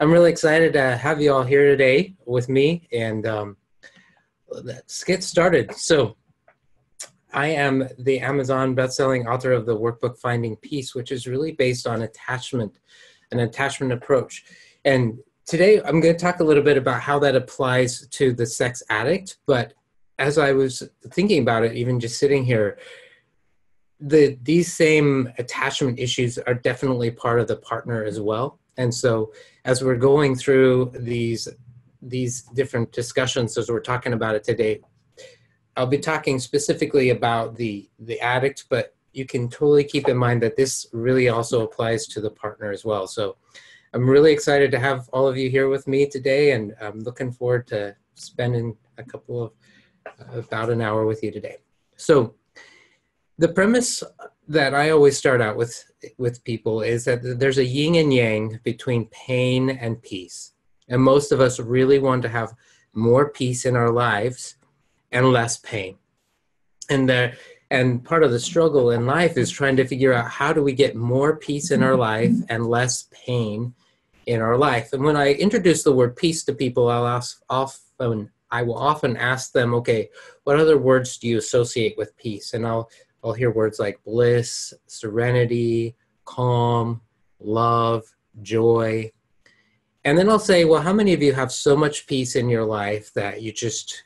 I'm really excited to have you all here today with me, and let's get started. So, I am the Amazon bestselling author of the workbook Finding Peace, which is really based on attachment, an attachment approach. And today I'm going to talk a little bit about how that applies to the sex addict. But as I was thinking about it, even just sitting here, these same attachment issues are definitely part of the partner as well. And so as we're going through these different discussions, as we're talking about it today, I'll be talking specifically about the addict, but you can totally keep in mind that this really also applies to the partner as well. So I'm really excited to have all of you here with me today, and I'm looking forward to spending about an hour with you today. So the premise that I always start out with people is that there's a yin and yang between pain and peace. And most of us really want to have more peace in our lives and less pain. And part of the struggle in life is trying to figure out, how do we get more peace in our life and less pain in our life? And when I introduce the word peace to people, I will often ask them, okay, what other words do you associate with peace? And I'll hear words like bliss, serenity, calm, love, joy. And then I'll say, well, how many of you have so much peace in your life that you just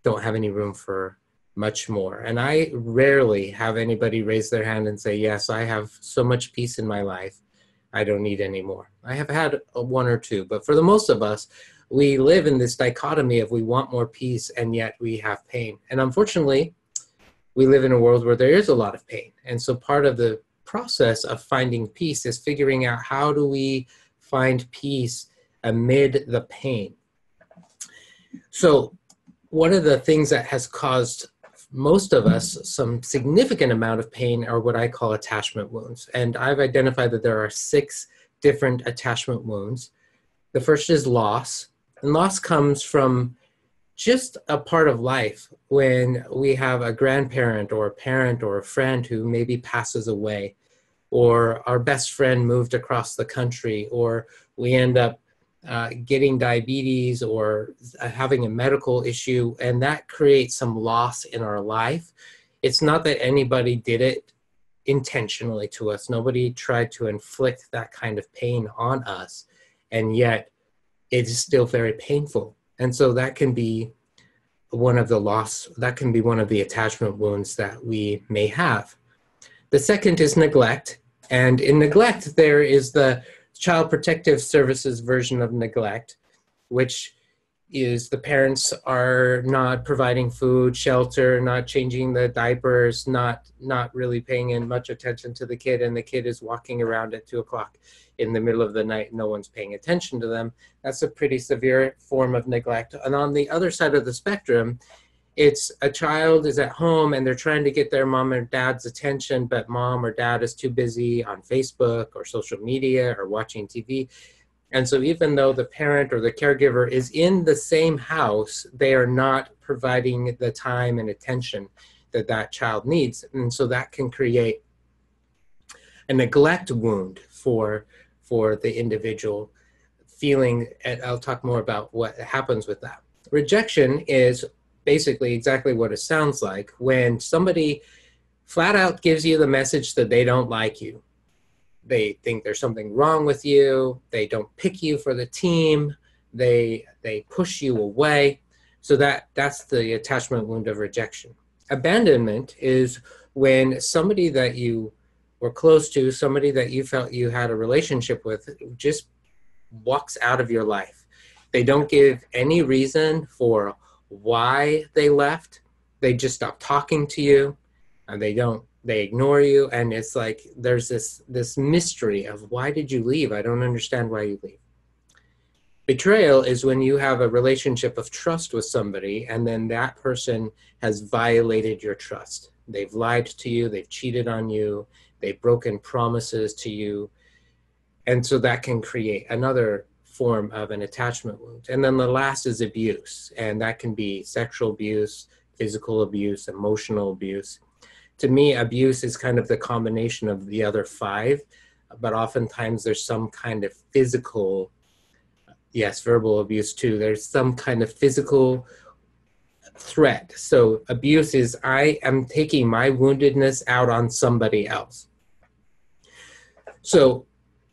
don't have any room for much more? And I rarely have anybody raise their hand and say, yes, I have so much peace in my life, I don't need any more. I have had one or two, but for the most of us, we live in this dichotomy of we want more peace and yet we have pain. And unfortunately, we live in a world where there is a lot of pain. And so part of the process of finding peace is figuring out, how do we find peace amid the pain? So one of the things that has caused most of us some significant amount of pain are what I call attachment wounds. And I've identified that there are 6 different attachment wounds. The first is loss. And loss comes from just a part of life when we have a grandparent or a parent or a friend who maybe passes away, or our best friend moved across the country, or we end up getting diabetes or having a medical issue, and that creates some loss in our life. It's not that anybody did it intentionally to us. Nobody tried to inflict that kind of pain on us, and yet it is still very painful. And so that can be one of the attachment wounds that we may have. The second is neglect. And in neglect, there is the Child Protective Services version of neglect, which is the parents are not providing food, shelter, not changing the diapers, not really paying in much attention to the kid, and the kid is walking around at 2 o'clock in the middle of the night. No one's paying attention to them. That's a pretty severe form of neglect. And on the other side of the spectrum, it's a child is at home and they're trying to get their mom or dad's attention, but mom or dad is too busy on Facebook or social media or watching TV. And so even though the parent or the caregiver is in the same house, they are not providing the time and attention that that child needs. And so that can create a neglect wound for the individual feeling. And I'll talk more about what happens with that. Rejection is basically exactly what it sounds like, when somebody flat out gives you the message that they don't like you. They think there's something wrong with you. They don't pick you for the team. They push you away. So that's the attachment wound of rejection. Abandonment is when somebody that you were close to, somebody that you felt you had a relationship with, just walks out of your life. They don't give any reason for why they left. They just stop talking to you, and they ignore you. And it's like there's this mystery of, why did you leave? I don't understand why you leave. Betrayal is when you have a relationship of trust with somebody, and then that person has violated your trust. They've lied to you, they've cheated on you, they've broken promises to you. And so that can create another form of an attachment wound. And then the last is abuse, and that can be sexual abuse, physical abuse, emotional abuse. To me, abuse is kind of the combination of the other 5, but oftentimes there's some kind of physical Yes, verbal abuse too. There's some kind of physical threat. So abuse is I am taking my woundedness out on somebody else. So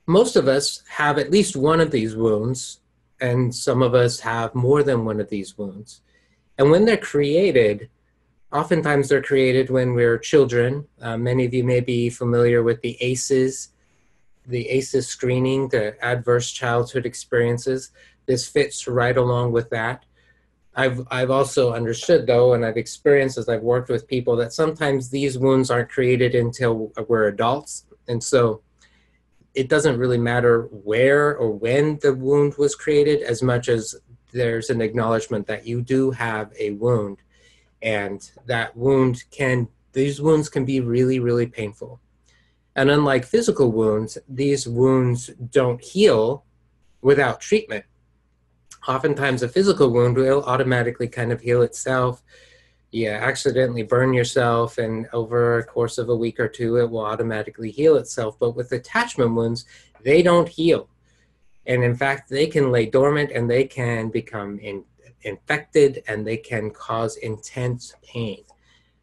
most of us have at least one of these wounds, and some of us have more than one of these wounds. And when they're created, oftentimes they're created when we're children. Many of you may be familiar with the ACEs screening, the adverse childhood experiences. This fits right along with that. I've also understood, though, and I've experienced as I've worked with people, that sometimes these wounds aren't created until we're adults. And so it doesn't really matter where or when the wound was created, as much as there's an acknowledgement that you do have a wound. And that wound these wounds can be really, really painful. And unlike physical wounds, these wounds don't heal without treatment. Oftentimes a physical wound will automatically kind of heal itself. You accidentally burn yourself, and over a course of a week or two, it will automatically heal itself. But with attachment wounds, they don't heal. And in fact, they can lay dormant, and they can become infected, and they can cause intense pain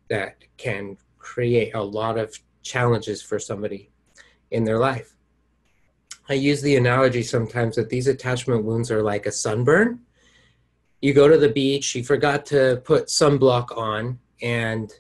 that can create a lot of challenges for somebody in their life. I use the analogy sometimes that these attachment wounds are like a sunburn. You go to the beach, you forgot to put sunblock on, and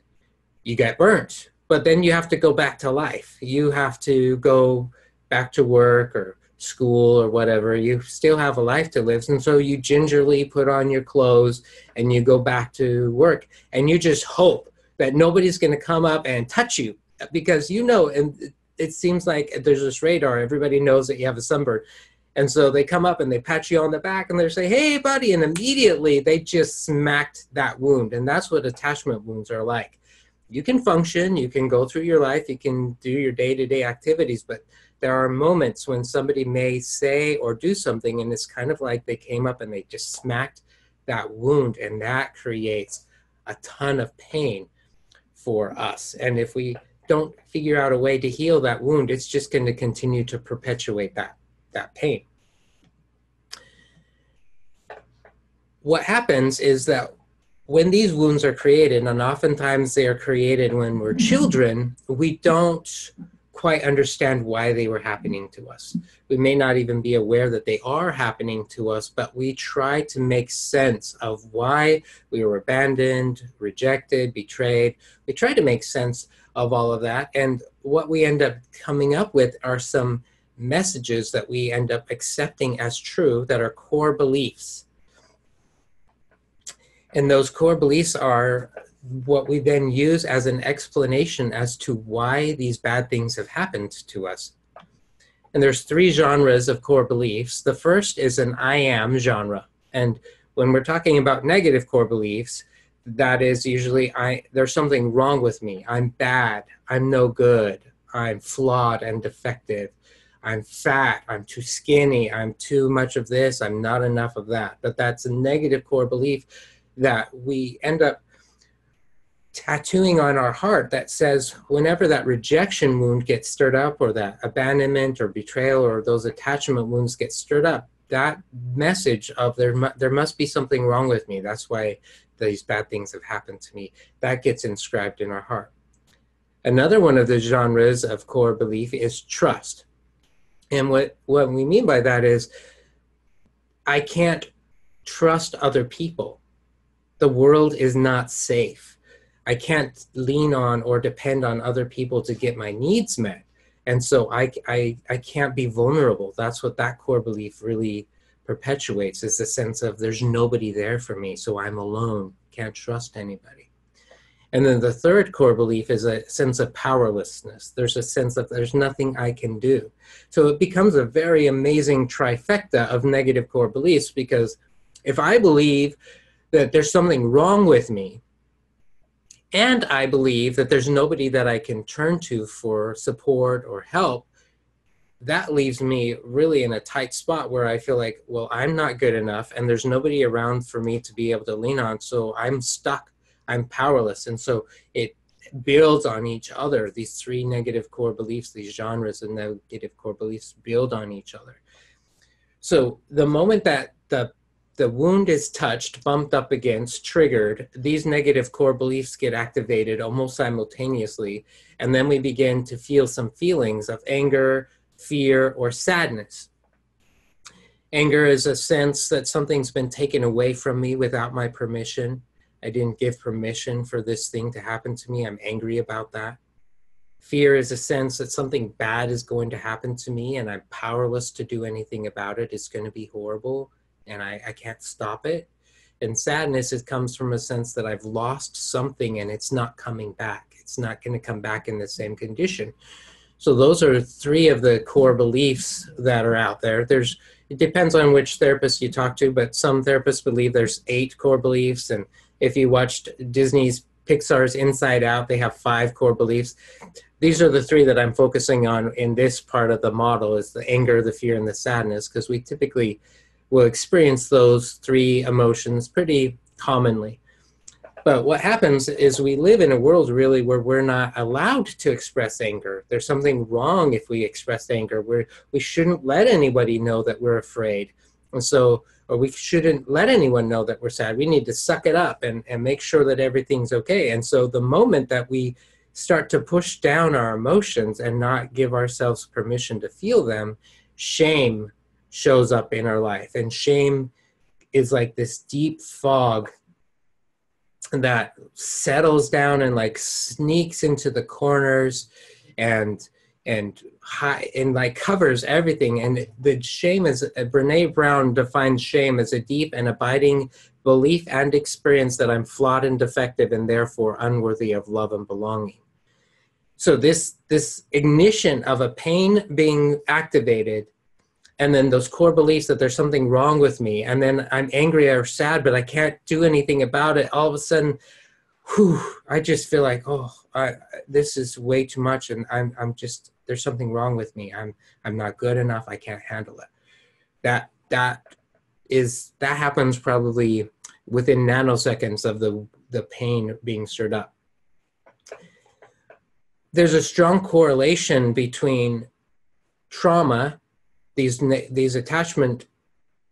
you get burnt. But then you have to go back to life. You have to go back to work or school or whatever. You still have a life to live. And so you gingerly put on your clothes and you go back to work. And you just hope that nobody's going to come up and touch you, because and it seems like there's this radar. Everybody knows that you have a sunburn. And so they come up and they pat you on the back and they say, hey, buddy. And immediately they just smacked that wound. And that's what attachment wounds are like. You can function, you can go through your life, you can do your day-to-day activities, but there are moments when somebody may say or do something, and it's kind of like they came up and they just smacked that wound, and that creates a ton of pain for us. And if we don't figure out a way to heal that wound, it's just going to continue to perpetuate that pain. What happens is that when these wounds are created, and oftentimes they are created when we're children, we don't quite understand why they were happening to us. We may not even be aware that they are happening to us, but we try to make sense of why we were abandoned, rejected, betrayed. We try to make sense of all of that. And what we end up coming up with are some messages that we end up accepting as true that are core beliefs. And those core beliefs are what we then use as an explanation as to why these bad things have happened to us. And there's 3 genres of core beliefs. The first is an I am genre. And when we're talking about negative core beliefs, that is usually there's something wrong with me. I'm bad. I'm no good. I'm flawed and defective. I'm fat. I'm too skinny. I'm too much of this. I'm not enough of that. But that's a negative core belief that we end up tattooing on our heart that says whenever that rejection wound gets stirred up, or that abandonment or betrayal or those attachment wounds get stirred up, that message of there must be something wrong with me. That's why these bad things have happened to me. That gets inscribed in our heart. Another one of the genres of core belief is trust. And what we mean by that is I can't trust other people. The world is not safe. I can't lean on or depend on other people to get my needs met. And so I can't be vulnerable. That's what that core belief really perpetuates, is the sense of there's nobody there for me, so I'm alone, can't trust anybody. And then the third core belief is a sense of powerlessness. There's a sense of there's nothing I can do. So it becomes a very amazing trifecta of negative core beliefs, because if I believe that there's something wrong with me, and I believe that there's nobody that I can turn to for support or help, that leaves me really in a tight spot where I feel like, well, I'm not good enough and there's nobody around for me to be able to lean on. So I'm stuck, I'm powerless. And so it builds on each other. These 3 negative core beliefs, these genres of negative core beliefs build on each other. So the moment that the wound is touched, bumped up against, triggered, these negative core beliefs get activated almost simultaneously. And then we begin to feel some feelings of anger, fear, or sadness. Anger is a sense that something's been taken away from me without my permission. I didn't give permission for this thing to happen to me. I'm angry about that. Fear is a sense that something bad is going to happen to me and I'm powerless to do anything about it. It's going to be horrible and I can't stop it. And sadness, it comes from a sense that I've lost something and it's not coming back. It's not going to come back in the same condition. So those are three of the core beliefs that are out there. It depends on which therapist you talk to, but some therapists believe there's 8 core beliefs. And if you watched Disney's Pixar's Inside Out, they have 5 core beliefs. These are the 3 that I'm focusing on in this part of the model, is the anger, the fear, and the sadness, because we typically will experience those 3 emotions pretty commonly. But what happens is we live in a world really where we're not allowed to express anger. There's something wrong if we express anger. We shouldn't let anybody know that we're afraid. And so, or we shouldn't let anyone know that we're sad. We need to suck it up and make sure that everything's okay. And so the moment that we start to push down our emotions and not give ourselves permission to feel them, shame shows up in our life. And shame is like this deep fog that settles down and like sneaks into the corners and like covers everything. And the shame is, Brene Brown defines shame as a deep and abiding belief and experience that I'm flawed and defective and therefore unworthy of love and belonging. So this ignition of a pain being activated, and then those core beliefs that there's something wrong with me, and then I'm angry or sad, but I can't do anything about it. All of a sudden, I just feel like, this is way too much, and I'm just, there's something wrong with me. I'm not good enough. I can't handle it. That happens probably within nanoseconds of the pain being stirred up. There's a strong correlation between trauma, these attachment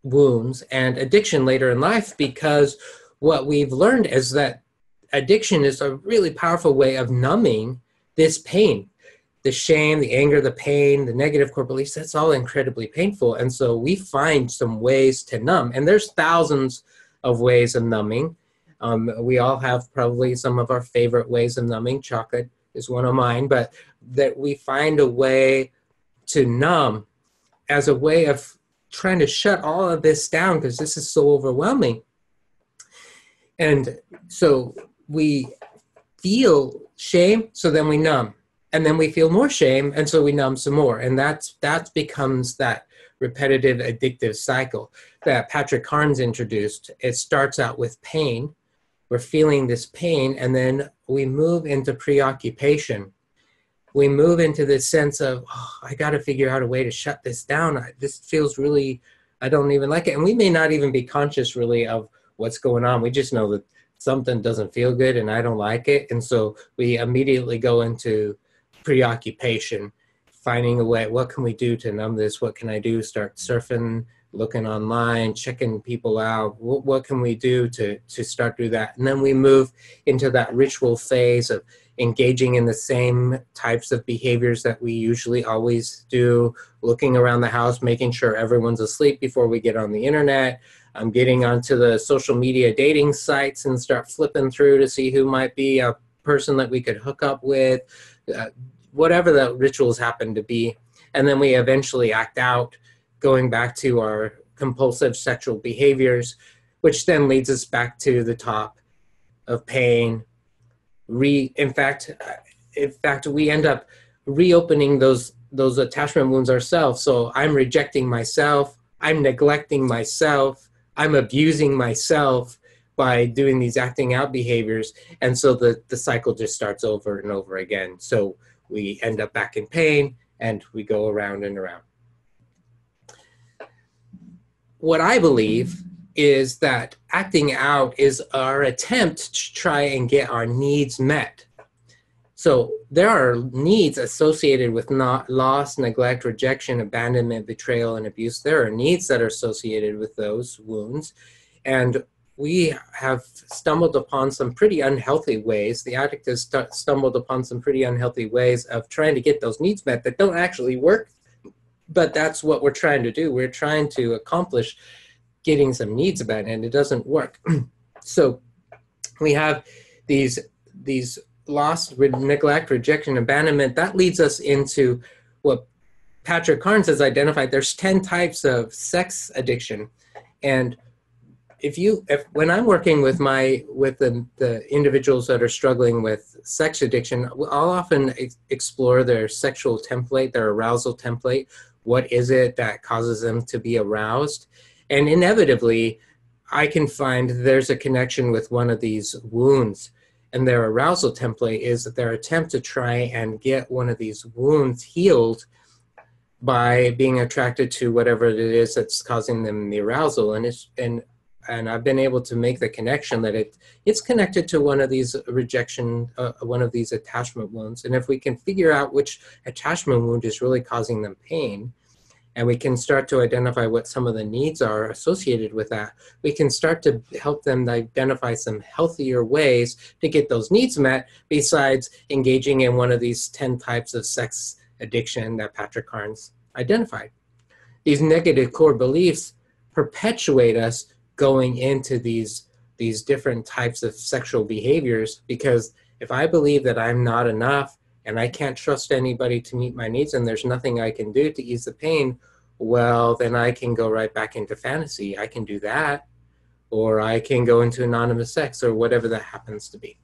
wounds, and addiction later in life, because what we've learned is that addiction is a really powerful way of numbing this pain. The shame, the anger, the pain, the negative core beliefs, that's all incredibly painful. And so we find some ways to numb. And there's thousands of ways of numbing. We all have probably some of our favorite ways of numbing. Chocolate is one of mine, but that we find a way to numb as a way of trying to shut all of this down because this is so overwhelming. And so we feel shame, so then we numb. And then we feel more shame, and so we numb some more. And that becomes that repetitive addictive cycle that Patrick Carnes introduced. It starts out with pain. We're feeling this pain, and then we move into preoccupation. We move into this sense of, I got to figure out a way to shut this down. This feels really, I don't even like it. And we may not even be conscious really of what's going on. We just know that something doesn't feel good and I don't like it. And so we immediately go into preoccupation, finding a way, what can we do to numb this? What can I do? Start surfing, looking online, checking people out. What can we do to start do that? And then we move into that ritual phase of engaging in the same types of behaviors that we usually always do, looking around the house, making sure everyone's asleep before we get on the internet. I'm getting onto the social media dating sites and start flipping through to see who might be a person that we could hook up with, whatever the rituals happen to be. And then we eventually act out, going back to our compulsive sexual behaviors, which then leads us back to the top of pain. In fact, we end up reopening those attachment wounds ourselves. So I'm rejecting myself, I'm neglecting myself, I'm abusing myself by doing these acting out behaviors. And so the cycle just starts over and over again. So we end up back in pain and we go around and around. What I believe is that acting out is our attempt to try and get our needs met. So there are needs associated with not loss, neglect, rejection, abandonment, betrayal, and abuse. There are needs that are associated with those wounds. And we have stumbled upon some pretty unhealthy ways. The addict has stumbled upon some pretty unhealthy ways of trying to get those needs met that don't actually work. But that's what we're trying to do. We're trying to accomplish getting some needs met, and it doesn't work. So we have these loss, neglect, rejection, abandonment. That leads us into what Patrick Carnes has identified. There's 10 types of sex addiction. And when I'm working with the individuals that are struggling with sex addiction, I'll often explore their sexual template, their arousal template. What is it that causes them to be aroused? And inevitably, I can find there's a connection with one of these wounds. And their arousal template is their attempt to try and get one of these wounds healed by being attracted to whatever it is that's causing them the arousal. And I've been able to make the connection that it's connected to one of these one of these attachment wounds. And if we can figure out which attachment wound is really causing them pain, and we can start to identify what some of the needs are associated with that, we can start to help them identify some healthier ways to get those needs met besides engaging in one of these 10 types of sex addiction that Patrick Carnes identified. These negative core beliefs perpetuate us going into these different types of sexual behaviors, because if I believe that I'm not enough and I can't trust anybody to meet my needs and there's nothing I can do to ease the pain, well, then I can go right back into fantasy. I can do that, or I can go into anonymous sex, or whatever that happens to be.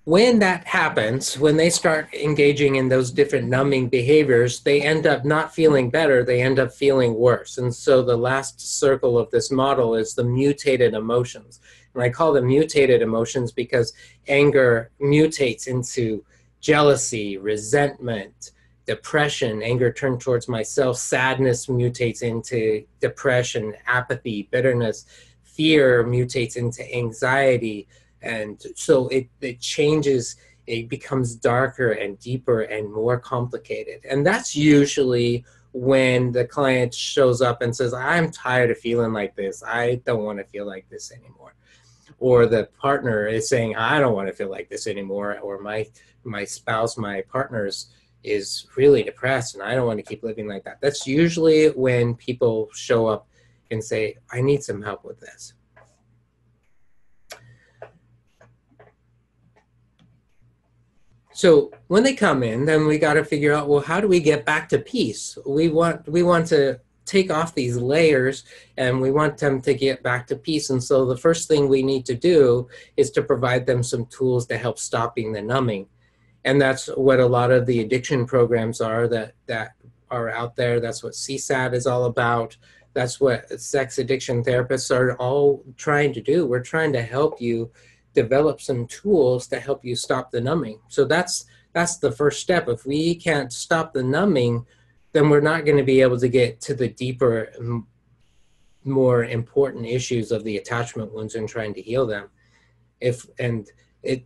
When that happens, when they start engaging in those different numbing behaviors, they end up not feeling better, they end up feeling worse. And so the last circle of this model is the mutated emotions. And I call them mutated emotions because anger mutates into jealousy, resentment, depression, anger turned towards myself, sadness mutates into depression, apathy, bitterness, fear mutates into anxiety. And so it changes, it becomes darker and deeper and more complicated. And that's usually when the client shows up and says, I'm tired of feeling like this. I don't want to feel like this anymore. Or the partner is saying, I don't want to feel like this anymore. Or my spouse, my partner is really depressed and I don't want to keep living like that. That's usually when people show up and say, I need some help with this. So when they come in, then we got to figure out, well, how do we get back to peace? We want to take off these layers and we want them to get back to peace. And so the first thing we need to do is to provide them some tools to help stopping the numbing. And that's what a lot of the addiction programs are that are out there. That's what CSAT is all about. That's what sex addiction therapists are all trying to do. We're trying to help you develop some tools to help you stop the numbing. So that's the first step. If we can't stop the numbing, then we're not going to be able to get to the deeper, more important issues of the attachment wounds and trying to heal them.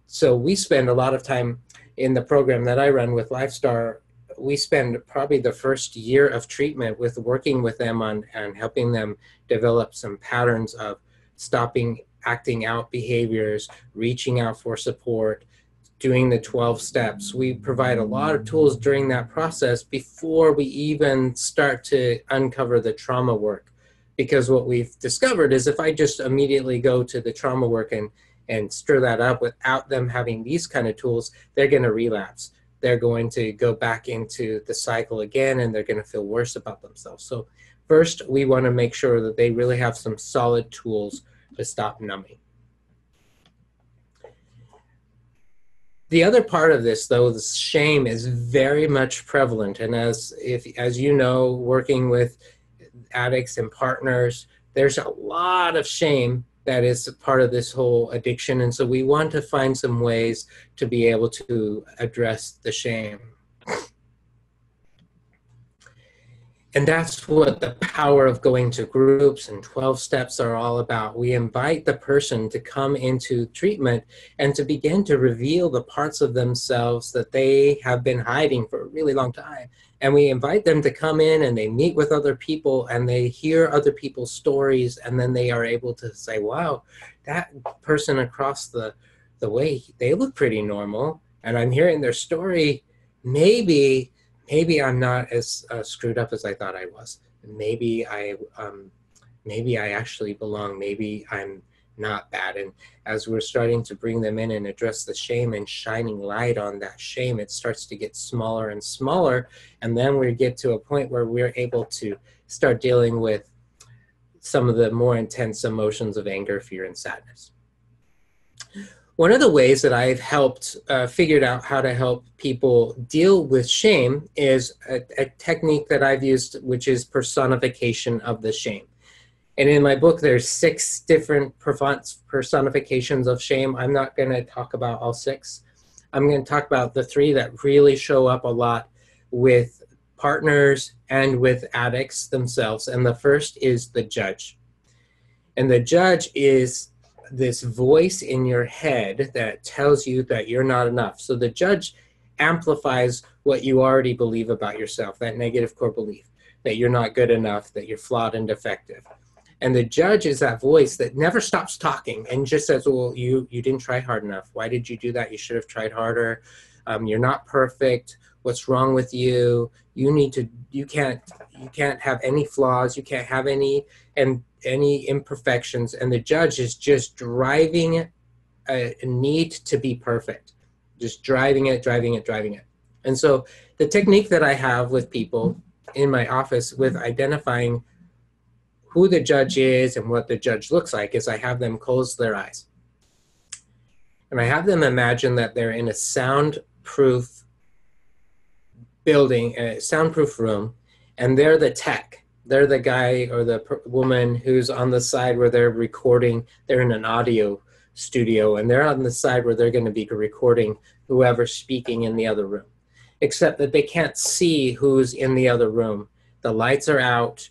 So we spend a lot of time in the program that I run with LifeStar. We spend probably the first year of treatment with working with them on and helping them develop some patterns of stopping acting out behaviors, reaching out for support, doing the 12 steps. We provide a lot of tools during that process before we even start to uncover the trauma work. Because what we've discovered is if I just immediately go to the trauma work and stir that up without them having these kind of tools, they're going to relapse. They're going to go back into the cycle again, and they're going to feel worse about themselves. So first, we want to make sure that they really have some solid tools to stop numbing. The other part of this, though, the shame is very much prevalent. And as you know, working with addicts and partners, there's a lot of shame that is part of this whole addiction. And so we want to find some ways to be able to address the shame. And that's what the power of going to groups and 12 steps are all about. We invite the person to come into treatment and to begin to reveal the parts of themselves that they have been hiding for a really long time. And we invite them to come in and they meet with other people and they hear other people's stories, and then they are able to say, wow, that person across the way, they look pretty normal. And I'm hearing their story. Maybe I'm not as screwed up as I thought I was. Maybe I actually belong. Maybe I'm not bad. And as we're starting to bring them in and address the shame and shining light on that shame, it starts to get smaller and smaller. And then we get to a point where we're able to start dealing with some of the more intense emotions of anger, fear, and sadness. One of the ways that I've helped figured out how to help people deal with shame is a technique that I've used, which is personification of the shame. And in my book, there's 6 different personifications of shame. I'm not going to talk about all 6. I'm going to talk about the 3 that really show up a lot with partners and with addicts themselves. And the first is the judge. And the judge is this voice in your head that tells you that you're not enough. So the judge amplifies what you already believe about yourself, that negative core belief, that you're not good enough, that you're flawed and defective. And the judge is that voice that never stops talking and just says, well, you didn't try hard enough. Why did you do that? You should have tried harder. You're not perfect. What's wrong with you? You can't have any flaws. You can't have any imperfections. And the judge is just driving a need to be perfect, just driving it. And so the technique that I have with people in my office with identifying who the judge is and what the judge looks like is I have them close their eyes. And I have them imagine that they're in a soundproof building, a soundproof room, and they're the tech. They're the guy or the woman who's on the side where they're recording. They're in an audio studio, and they're on the side where they're going to be recording whoever's speaking in the other room, except that they can't see who's in the other room. The lights are out,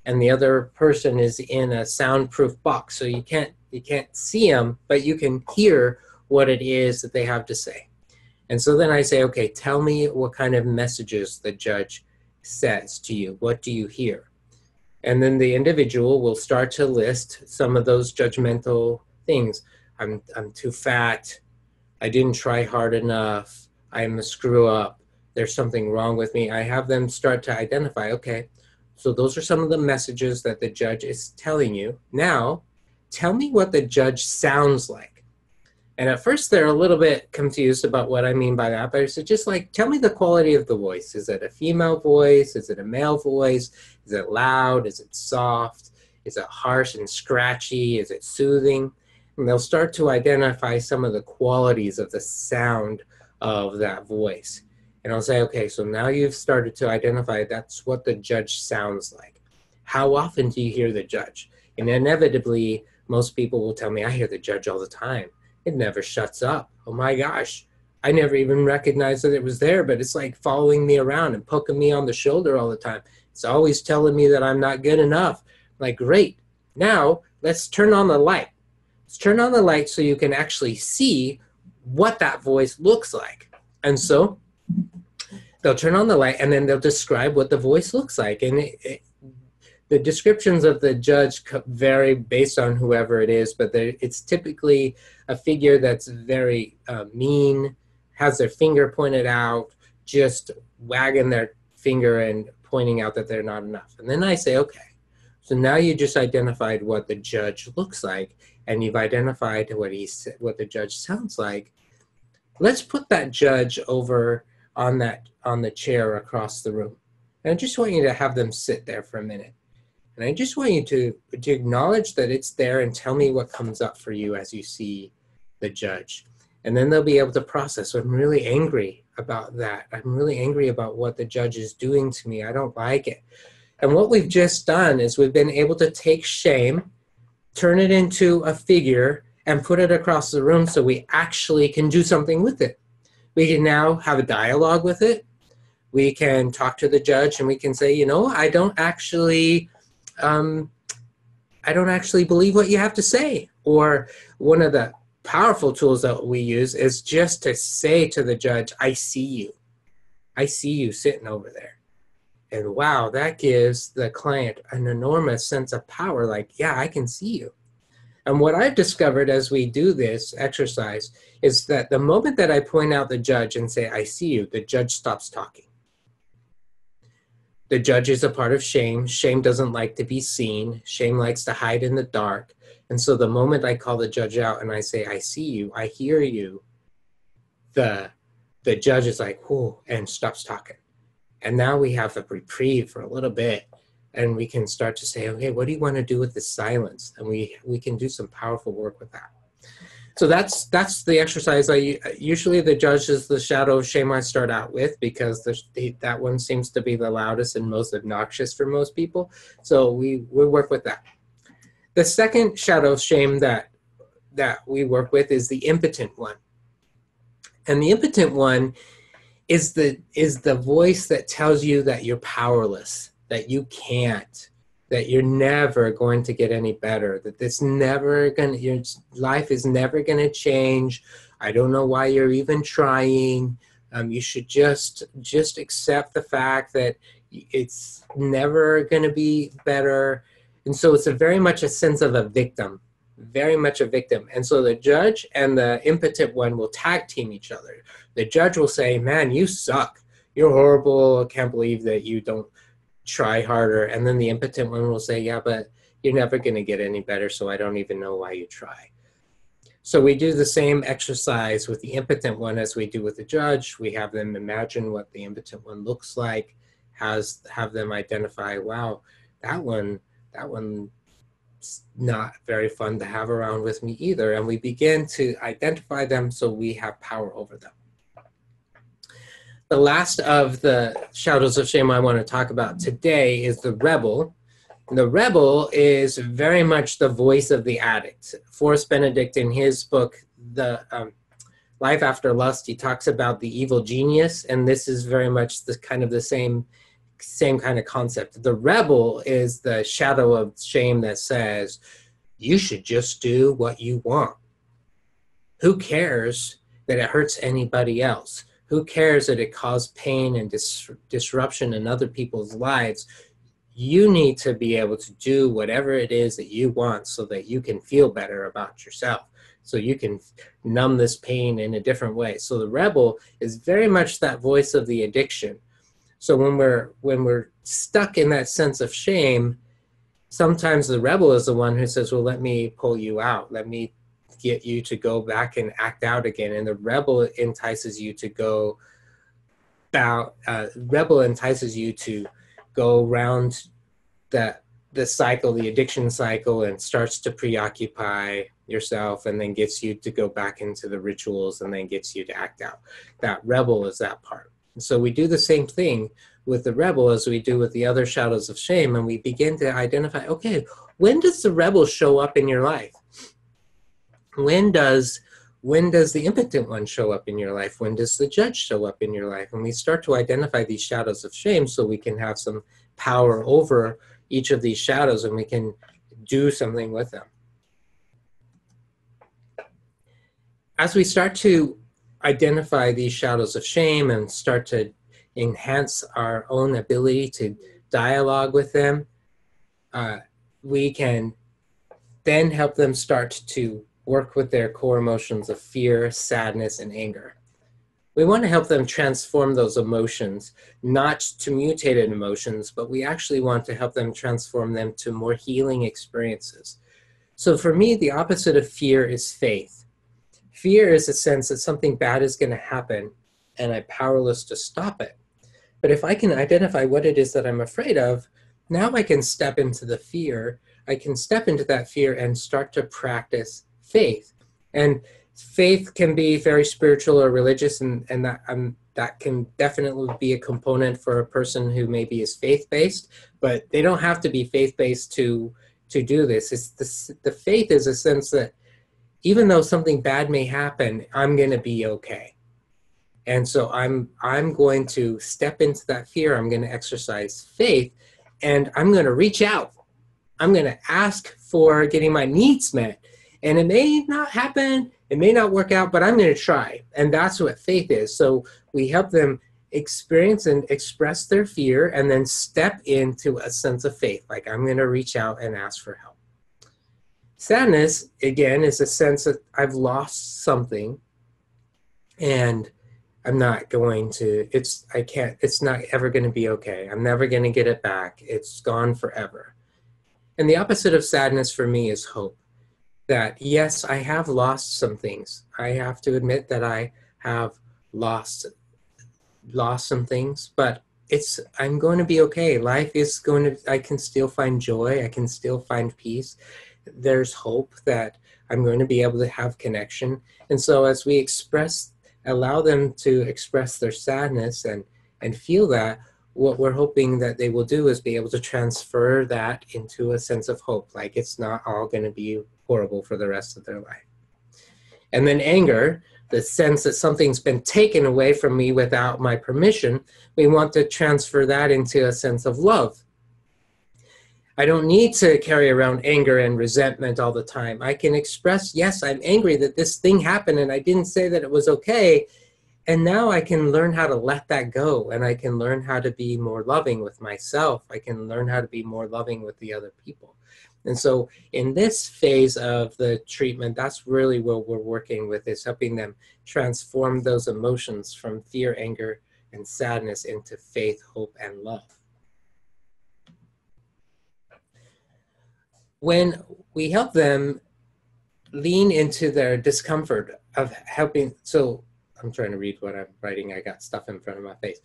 and the other person is in a soundproof box, so you can't see them, but you can hear what it is that they have to say. And so then I say, okay, tell me what kind of messages the judge says to you. What do you hear? And then the individual will start to list some of those judgmental things. I'm too fat. I didn't try hard enough. I'm a screw up. There's something wrong with me. I have them start to identify, okay, so those are some of the messages that the judge is telling you. Now, tell me what the judge sounds like. And at first they're a little bit confused about what I mean by that, but it's just like, tell me the quality of the voice. Is it a female voice? Is it a male voice? Is it loud? Is it soft? Is it harsh and scratchy? Is it soothing? And they'll start to identify some of the qualities of the sound of that voice. And I'll say, okay, so now you've started to identify that's what the judge sounds like. How often do you hear the judge? And inevitably, most people will tell me, I hear the judge all the time. It never shuts up. Oh my gosh. I never even recognized that it was there, but it's like following me around and poking me on the shoulder all the time. It's always telling me that I'm not good enough. I'm like, great. Now let's turn on the light. Let's turn on the light so you can actually see what that voice looks like. And so they'll turn on the light and then they'll describe what the voice looks like. And the descriptions of the judge vary based on whoever it is, but it's typically a figure that's very mean, has their finger pointed out, just wagging their finger and pointing out that they're not enough. And then I say, okay, so now you just identified what the judge looks like, and you've identified what the judge sounds like. Let's put that judge over on the chair across the room. And I just want you to have them sit there for a minute. And I just want you to acknowledge that it's there and tell me what comes up for you as you see the judge. And then they'll be able to process. So I'm really angry about that. I'm really angry about what the judge is doing to me. I don't like it. And what we've just done is we've been able to take shame, turn it into a figure, and put it across the room so we actually can do something with it. We can now have a dialogue with it. We can talk to the judge and we can say, you know, I don't actually believe what you have to say. Or one of the powerful tools that we use is just to say to the judge, I see you. I see you sitting over there. And wow, that gives the client an enormous sense of power. Like, yeah, I can see you. And what I've discovered as we do this exercise is that the moment that I point out the judge and say, I see you, the judge stops talking. The judge is a part of shame. Shame doesn't like to be seen. Shame likes to hide in the dark. And so the moment I call the judge out and I say, I see you, I hear you, the judge is like, whoa, and stops talking. And now we have a reprieve for a little bit. And we can start to say, okay, what do you want to do with this silence? And we can do some powerful work with that. So that's the exercise. Usually the judge is the shadow of shame I start out with, because that one seems to be the loudest and most obnoxious for most people. So we work with that. The second shadow of shame that we work with is the impotent one. And the impotent one is the voice that tells you that you're powerless, that you can't, that you're never going to get any better, that your life is never going to change. I don't know why you're even trying. You should just accept the fact that it's never going to be better. And so it's very much a sense of a victim, very much a victim. And so the judge and the impotent one will tag team each other. The judge will say, man, you suck. You're horrible. I can't believe that you don't try harder. And then the impotent one will say, yeah, but you're never going to get any better, so I don't even know why you try. So we do the same exercise with the impotent one as we do with the judge. We have them imagine what the impotent one looks like, have them identify, wow, that one's not very fun to have around with me either. And we begin to identify them so we have power over them. The last of the shadows of shame I want to talk about today is the rebel. The rebel is very much the voice of the addict. Forrest Benedict, in his book, The Life After Lust, he talks about the evil genius, and this is very much the same kind of concept. The rebel is the shadow of shame that says, you should just do what you want. Who cares that it hurts anybody else? Who cares that it caused pain and disruption in other people's lives? You need to be able to do whatever it is that you want so that you can feel better about yourself, so you can numb this pain in a different way. So the rebel is very much that voice of the addiction. So when we're stuck in that sense of shame, sometimes the rebel is the one who says, well, let me pull you out. Let me get you to go back and act out again. And the rebel entices you to go around the cycle, the addiction cycle, and starts to preoccupy yourself, and then gets you to go back into the rituals, and then gets you to act out. That rebel is that part. And so we do the same thing with the rebel as we do with the other shadows of shame, and we begin to identify, okay, when does the rebel show up in your life? When does the impotent one show up in your life? When does the judge show up in your life? And we start to identify these shadows of shame so we can have some power over each of these shadows, and we can do something with them. As we start to identify these shadows of shame and start to enhance our own ability to dialogue with them, we can then help them start to work with their core emotions of fear, sadness, and anger. We want to help them transform those emotions, not to mutated emotions, but we actually want to help them transform them to more healing experiences. So for me, the opposite of fear is faith. Fear is a sense that something bad is going to happen and I'm powerless to stop it. But if I can identify what it is that I'm afraid of, now I can step into the fear. I can step into that fear and start to practice faith. And faith can be very spiritual or religious, and that can definitely be a component for a person who maybe is faith-based, but they don't have to be faith-based to do this. The faith is a sense that even though something bad may happen, I'm going to be okay. And so I'm going to step into that fear. I'm going to exercise faith, and I'm going to reach out. I'm going to ask for getting my needs met. And it may not happen, it may not work out, but I'm going to try. And that's what faith is. So we help them experience and express their fear, and then step into a sense of faith, like I'm going to reach out and ask for help. Sadness, again, is a sense that I've lost something, and I'm not going to, it's not ever going to be okay. I'm never going to get it back. It's gone forever. And the opposite of sadness for me is hope. That yes, I have lost some things. I have to admit that I have lost some things, but I'm going to be okay. Life is going to, I can still find joy. I can still find peace. There's hope that I'm going to be able to have connection. And so as we allow them to express their sadness and feel that, what we're hoping that they will do is be able to transfer that into a sense of hope. Like it's not all going to be horrible for the rest of their life. And then anger, the sense that something's been taken away from me without my permission, we want to transfer that into a sense of love. I don't need to carry around anger and resentment all the time. I can express, yes, I'm angry that this thing happened and I didn't say that it was okay. And now I can learn how to let that go, and I can learn how to be more loving with myself. I can learn how to be more loving with the other people. And so in this phase of the treatment, that's really what we're working with, is helping them transform those emotions from fear, anger, and sadness into faith, hope, and love. When we help them lean into their discomfort of helping, so I'm trying to read what I'm writing. I got stuff in front of my face.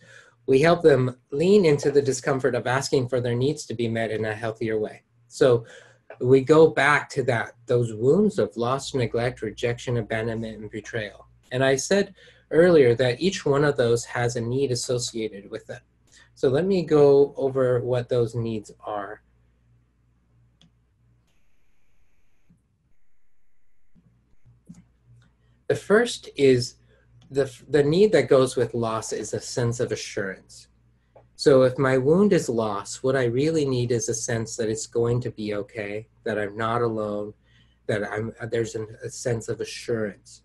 We help them lean into the discomfort of asking for their needs to be met in a healthier way. So we go back to those wounds of loss, neglect, rejection, abandonment, and betrayal. And I said earlier that each one of those has a need associated with it. So let me go over what those needs are. The first is the need that goes with loss is a sense of assurance. So if my wound is loss, what I really need is a sense that it's going to be okay, that I'm not alone, that there's a sense of assurance.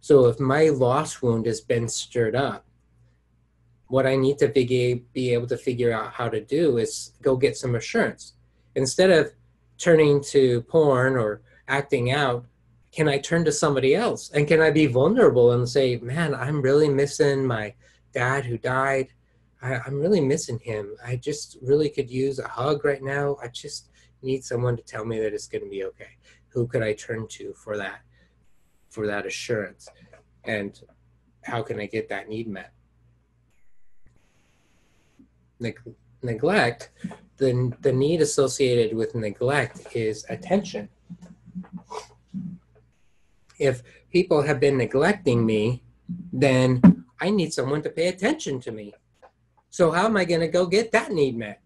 So if my loss wound has been stirred up, what I need to be able to figure out how to do is go get some assurance. Instead of turning to porn or acting out, can I turn to somebody else? And can I be vulnerable and say, man, I'm really missing my dad who died. I'm really missing him. I just really could use a hug right now. I just need someone to tell me that it's going to be okay. Who could I turn to for that assurance? And how can I get that need met? Neglect, the need associated with neglect is attention. If people have been neglecting me, then I need someone to pay attention to me. So how am I going to go get that need met?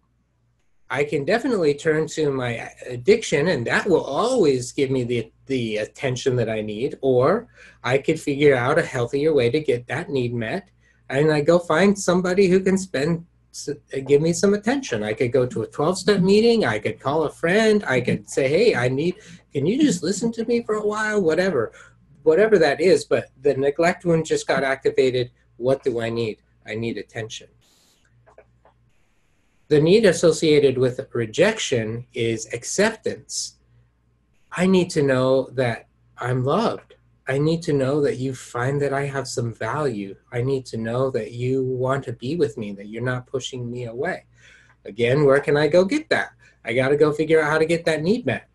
I can definitely turn to my addiction, and that will always give me the attention that I need. Or I could figure out a healthier way to get that need met, and I go find somebody who can give me some attention. I could go to a 12-step meeting. I could call a friend. I could say, hey, can you just listen to me for a while? Whatever that is. But the neglect wound just got activated. What do I need? I need attention. The need associated with rejection is acceptance. I need to know that I'm loved. I need to know that you find that I have some value. I need to know that you want to be with me, that you're not pushing me away. Again, where can I go get that? I got to go figure out how to get that need met.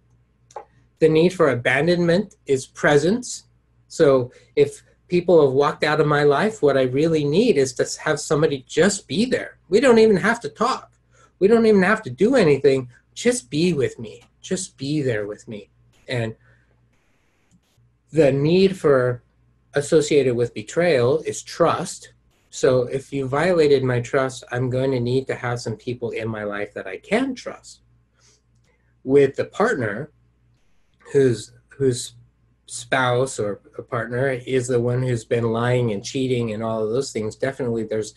The need for abandonment is presence. So if people have walked out of my life, what I really need is to have somebody just be there. We don't even have to talk. We don't even have to do anything. Just be with me. Just be there with me. And the need associated with betrayal is trust. So if you violated my trust, I'm going to need to have some people in my life that I can trust. With the partner who's spouse or a partner is the one who's been lying and cheating and all of those things, definitely there's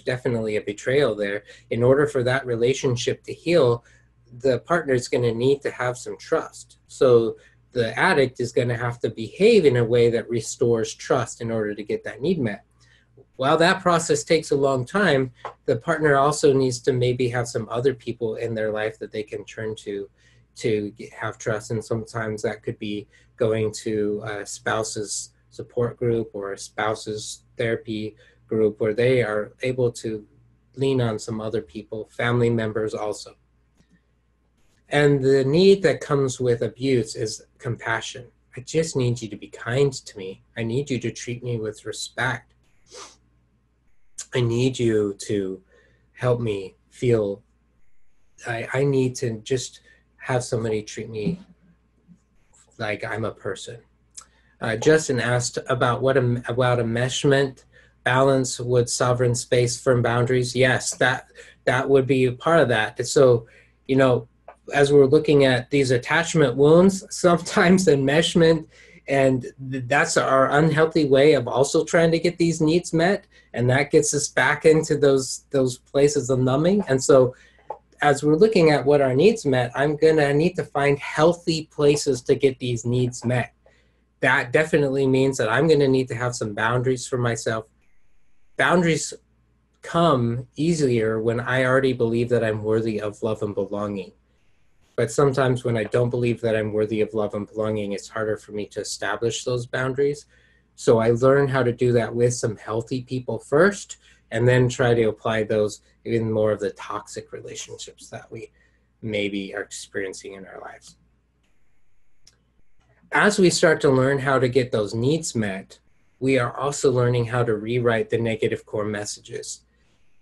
definitely a betrayal there. In order for that relationship to heal, the partner is going to need to have some trust. So the addict is going to have to behave in a way that restores trust in order to get that need met. While that process takes a long time, the partner also needs to maybe have some other people in their life that they can turn to have trust. And sometimes that could be going to a spouse's support group or a spouse's therapy group where they are able to lean on some other people, family members also. And the need that comes with abuse is compassion. I just need you to be kind to me. I need you to treat me with respect. I need you to help me feel, I need to just have somebody treat me like I'm a person. Justin asked about about enmeshment, balance, would sovereign space, firm boundaries. Yes, that would be a part of that. So, you know, as we're looking at these attachment wounds, sometimes enmeshment, and that's our unhealthy way of also trying to get these needs met, and that gets us back into those places of numbing. And so as we're looking at what our needs met, I'm gonna need to find healthy places to get these needs met. That definitely means that I'm gonna need to have some boundaries for myself. Boundaries come easier when I already believe that I'm worthy of love and belonging. But sometimes when I don't believe that I'm worthy of love and belonging, it's harder for me to establish those boundaries. So I learn how to do that with some healthy people first, and then try to apply those in more of the toxic relationships that we maybe are experiencing in our lives. As we start to learn how to get those needs met, we are also learning how to rewrite the negative core messages.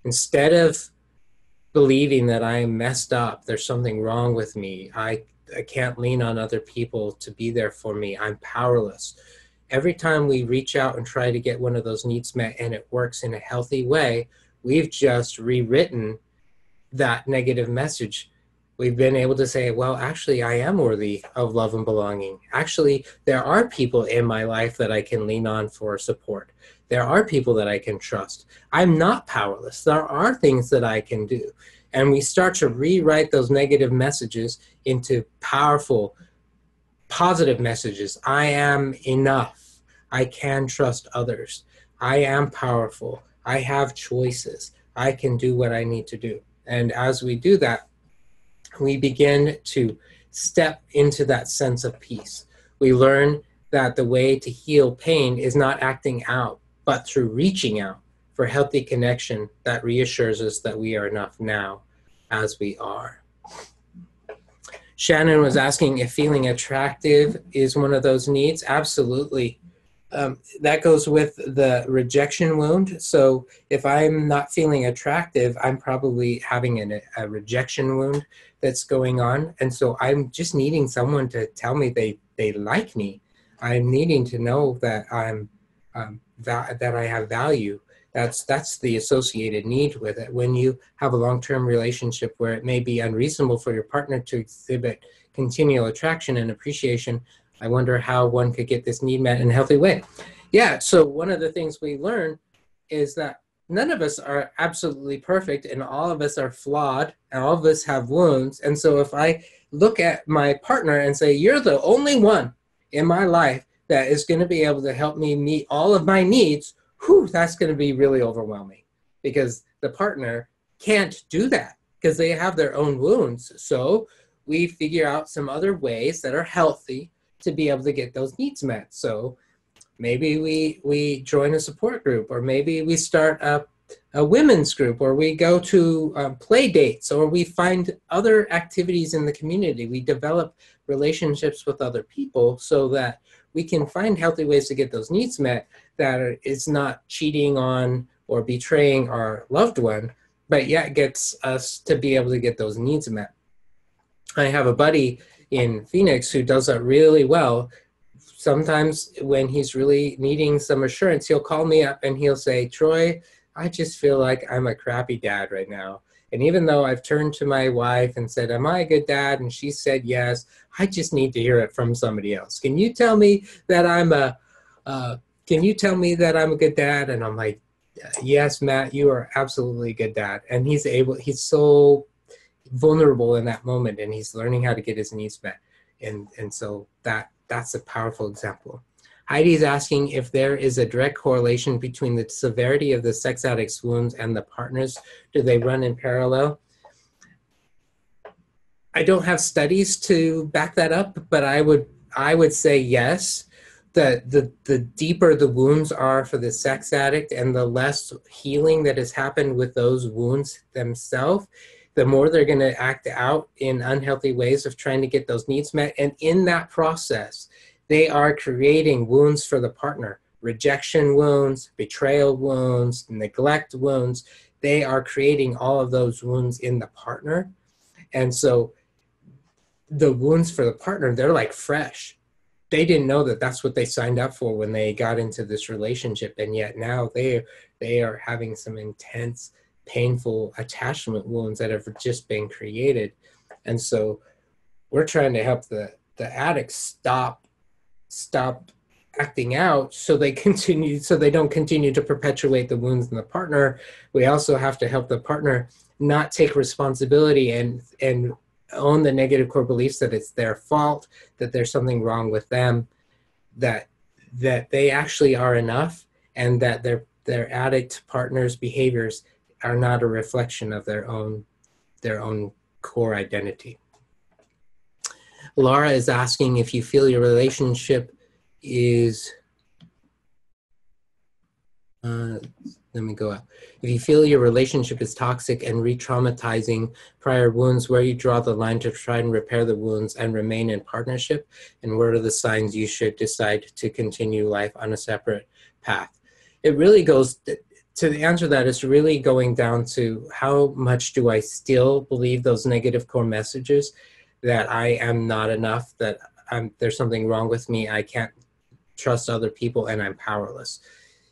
Instead of believing that I am messed up, there's something wrong with me, I can't lean on other people to be there for me, I'm powerless. Every time we reach out and try to get one of those needs met and it works in a healthy way, we've just rewritten that negative message. We've been able to say, well, actually, I am worthy of love and belonging. Actually, there are people in my life that I can lean on for support. There are people that I can trust. I'm not powerless. There are things that I can do. And we start to rewrite those negative messages into powerful, positive messages. I am enough. I can trust others. I am powerful. I have choices. I can do what I need to do. And as we do that, we begin to step into that sense of peace. We learn that the way to heal pain is not acting out, but through reaching out for healthy connection that reassures us that we are enough now as we are. Shannon was asking if feeling attractive is one of those needs. Absolutely. That goes with the rejection wound. So if I'm not feeling attractive, I'm probably having a rejection wound that's going on. And so I'm just needing someone to tell me they like me. I'm needing to know that that I have value. That's the associated need with it. When you have a long-term relationship where it may be unreasonable for your partner to exhibit continual attraction and appreciation, I wonder how one could get this need met in a healthy way. Yeah, so one of the things we learn is that none of us are absolutely perfect, and all of us are flawed, and all of us have wounds. And so if I look at my partner and say, you're the only one in my life that is going to be able to help me meet all of my needs, that's going to be really overwhelming, because the partner can't do that because they have their own wounds. So we figure out some other ways that are healthy to be able to get those needs met. So maybe we join a support group, or maybe we start a women's group, or we go to play dates, or we find other activities in the community. We develop relationships with other people so that we can find healthy ways to get those needs met that is not cheating on or betraying our loved one, but yet gets us to be able to get those needs met. I have a buddy in Phoenix who does that really well. Sometimes when he's really needing some assurance, he'll call me up and he'll say, Troy, I just feel like I'm a crappy dad right now. And even though I've turned to my wife and said, am I a good dad? And she said yes, I just need to hear it from somebody else. Can you tell me that I'm a good dad? And I'm like, yes, Matt, you are absolutely a good dad. And he's so vulnerable in that moment, and he's learning how to get his needs met. And so that's a powerful example. Heidi's asking if there is a direct correlation between the severity of the sex addict's wounds and the partners. Do they run in parallel? I don't have studies to back that up, but I would say yes. The deeper the wounds are for the sex addict and the less healing that has happened with those wounds themselves, the more they're going to act out in unhealthy ways of trying to get those needs met. And in that process, they are creating wounds for the partner, rejection wounds, betrayal wounds, neglect wounds. They are creating all of those wounds in the partner. And so the wounds for the partner, they're like fresh. They didn't know that that's what they signed up for when they got into this relationship. And yet now they are having some intense, painful attachment wounds that have just been created. And so we're trying to help the addict stop acting out so they don't continue to perpetuate the wounds in the partner. We also have to help the partner not take responsibility and own the negative core beliefs that it's their fault, that there's something wrong with them, that they actually are enough, and that their addict partner's behaviors are not a reflection of their own core identity. Laura is asking if you feel your relationship is, let me go up. If you feel your relationship is toxic and re-traumatizing prior wounds, where you draw the line to try and repair the wounds and remain in partnership, and what are the signs you should decide to continue life on a separate path? It really goes, to answer that, it's really going down to how much do I still believe those negative core messages that I am not enough, that there's something wrong with me, I can't trust other people, and I'm powerless.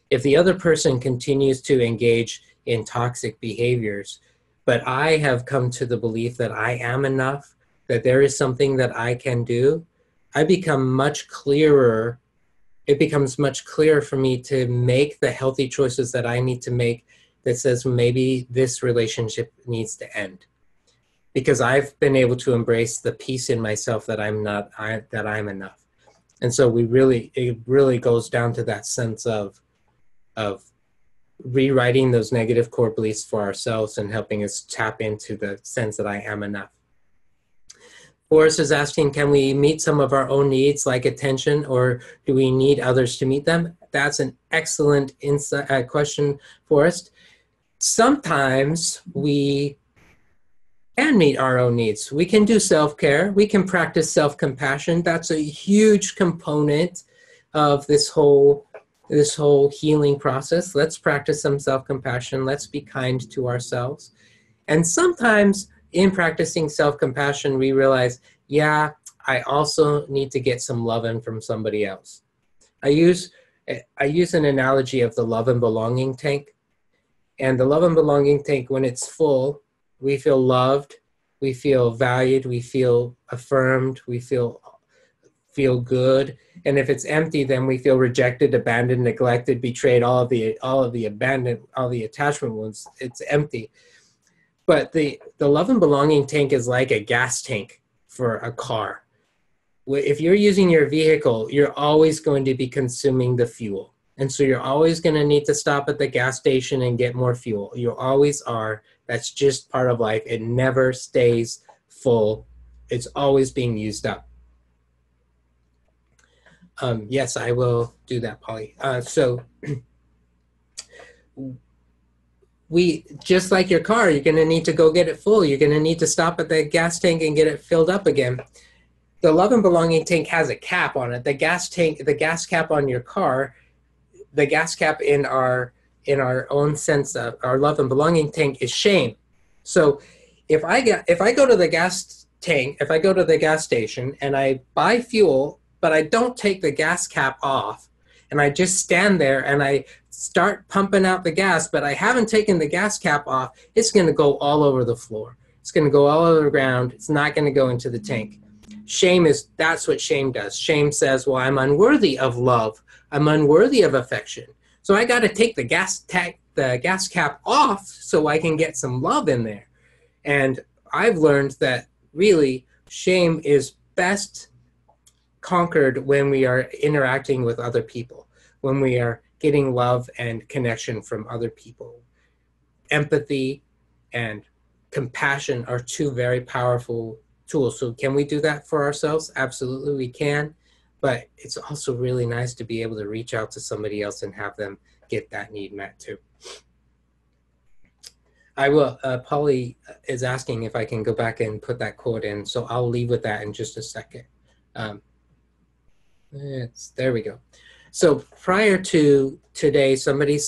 If the other person continues to engage in toxic behaviors, but I have come to the belief that I am enough, that there is something that I can do, I become much clearer. It becomes much clearer for me to make the healthy choices that I need to make, that says maybe this relationship needs to end. Because I've been able to embrace the peace in myself that I'm enough. And so it really goes down to that sense of rewriting those negative core beliefs for ourselves and helping us tap into the sense that I am enough. Forrest is asking, can we meet some of our own needs like attention, or do we need others to meet them? That's an excellent question, Forrest. Sometimes we can meet our own needs. We can do self-care. We can practice self-compassion. That's a huge component of this whole healing process. Let's practice some self-compassion. Let's be kind to ourselves. And sometimes in practicing self-compassion, we realize, yeah, I also need to get some loving from somebody else. I use an analogy of the love and belonging tank. And the love and belonging tank, when it's full, we feel loved, we feel valued, we feel affirmed, we feel good. And if it's empty, then we feel rejected, abandoned, neglected, betrayed, all of the attachment wounds. It's empty. But the love and belonging tank is like a gas tank for a car. If you're using your vehicle, you're always going to be consuming the fuel. And so you're always going to need to stop at the gas station and get more fuel. You always are. That's just part of life. It never stays full. It's always being used up. Yes, I will do that, Polly. So just like your car, you're going to need to go get it full. You're going to need to stop at the gas tank and get it filled up again. The love and belonging tank has a cap on it. The gas cap on your car, the gas cap in our own sense of our love and belonging tank is shame. So if I go to the gas station and I buy fuel, but I don't take the gas cap off, and I just stand there and I start pumping out the gas, but I haven't taken the gas cap off, it's going to go all over the floor. It's going to go all over the ground. It's not going to go into the tank. That's what shame does. Shame says, well, I'm unworthy of love. I'm unworthy of affection. So I got to take the gas cap off so I can get some love in there. And I've learned that really shame is best conquered when we are interacting with other people, when we are getting love and connection from other people. Empathy and compassion are two very powerful tools. So can we do that for ourselves? Absolutely, we can. But it's also really nice to be able to reach out to somebody else and have them get that need met too. I will, Polly is asking if I can go back and put that quote in, so I'll leave with that in just a second. There we go. So prior to today, somebody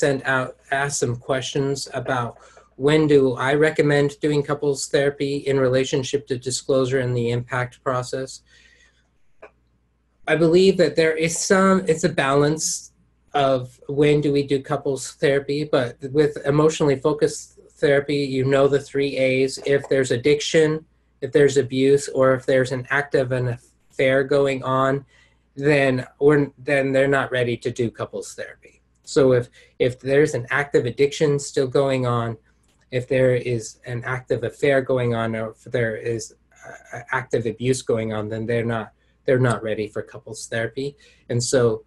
asked some questions about when do I recommend doing couples therapy in relationship to disclosure and the impact process. I believe that it's a balance of when do we do couples therapy, but with emotionally focused therapy, you know the 3 A's. If there's addiction, if there's abuse, or if there's an active and affair going on, then they're not ready to do couples therapy. So if there's an active addiction still going on, if there is an active affair going on, or if there is active abuse going on, then they're not ready for couples therapy. And so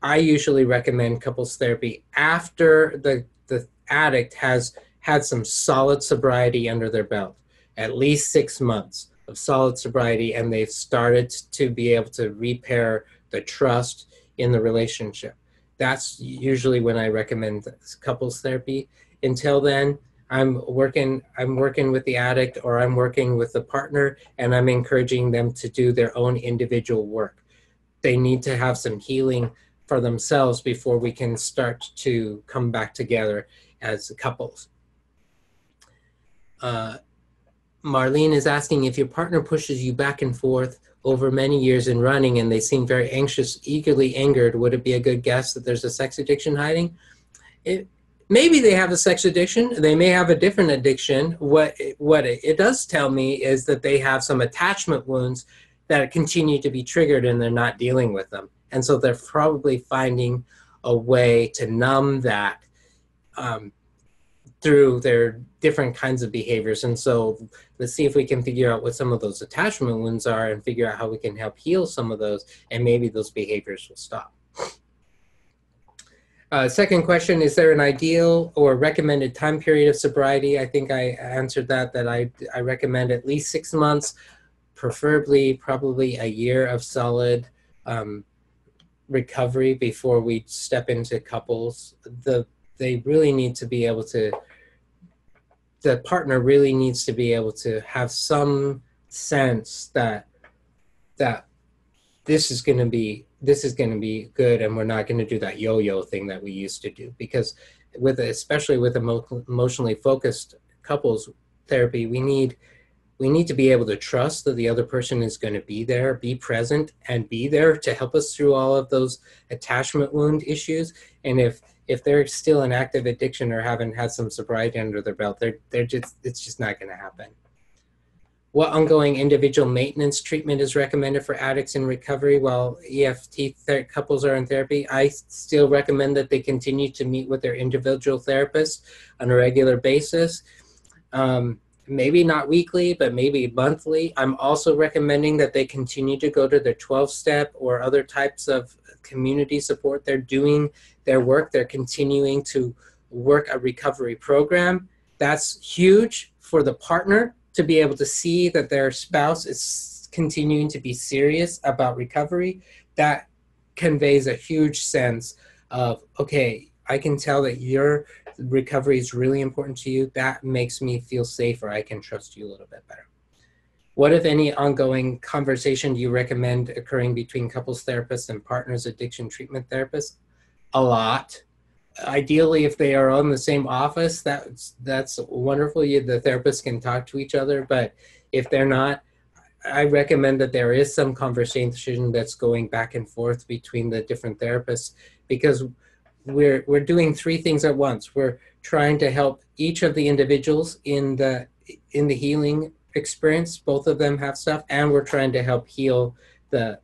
I usually recommend couples therapy after the addict has had some solid sobriety under their belt, at least 6 months of solid sobriety, and they've started to be able to repair the trust in the relationship. That's usually when I recommend couples therapy. Until then, I'm working with the addict, or I'm working with the partner, and I'm encouraging them to do their own individual work. They need to have some healing for themselves before we can start to come back together as couples. Marlene is asking, if your partner pushes you back and forth over many years in running and they seem very anxious, eagerly angered, would it be a good guess that there's a sex addiction hiding? Maybe they have a sex addiction. They may have a different addiction. What it does tell me is that they have some attachment wounds that continue to be triggered and they're not dealing with them. And so they're probably finding a way to numb that through their different kinds of behaviors. And so let's see if we can figure out what some of those attachment wounds are and figure out how we can help heal some of those, and maybe those behaviors will stop. Second question, is there an ideal or recommended time period of sobriety? I think I answered that I recommend at least 6 months, preferably probably a year of solid recovery before we step into couples. They really need to be able to, the partner really needs to be able to have some sense that this is going to be good, and we're not going to do that yo-yo thing that we used to do. Because especially with emotionally focused couples therapy, we need to be able to trust that the other person is going to be there, be present, and be there to help us through all of those attachment wound issues. And if they're still in active addiction or haven't had some sobriety under their belt, it's just not going to happen. What ongoing individual maintenance treatment is recommended for addicts in recovery while EFT couples are in therapy? I still recommend that they continue to meet with their individual therapist on a regular basis. Maybe not weekly, but maybe monthly. I'm also recommending that they continue to go to their 12-step or other types of community support. They're doing their work. They're continuing to work a recovery program. That's huge for the partner to be able to see that their spouse is continuing to be serious about recovery. That conveys a huge sense of, okay, I can tell that your recovery is really important to you. That makes me feel safer. I can trust you a little bit better. What, if any, ongoing conversation do you recommend occurring between couples therapists and partners addiction treatment therapists? A lot. Ideally, if they are on the same office, that's wonderful. The therapists can talk to each other. But if they're not, I recommend that there is some conversation that's going back and forth between the different therapists, because we're doing three things at once. We're trying to help each of the individuals in the healing experience. Both of them have stuff, and we're trying to help heal the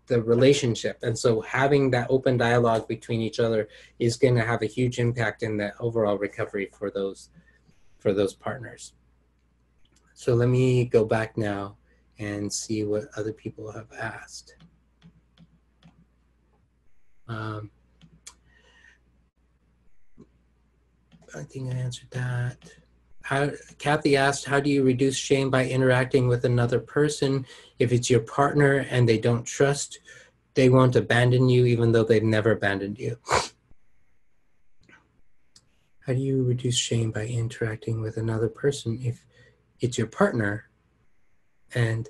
relationship. And so having that open dialogue between each other is going to have a huge impact in the overall recovery for those partners. So let me go back now and see what other people have asked. I think I answered that. Kathy asked, how do you reduce shame by interacting with another person? If it's your partner and they don't trust, they won't abandon you even though they've never abandoned you. How do you reduce shame by interacting with another person if it's your partner? And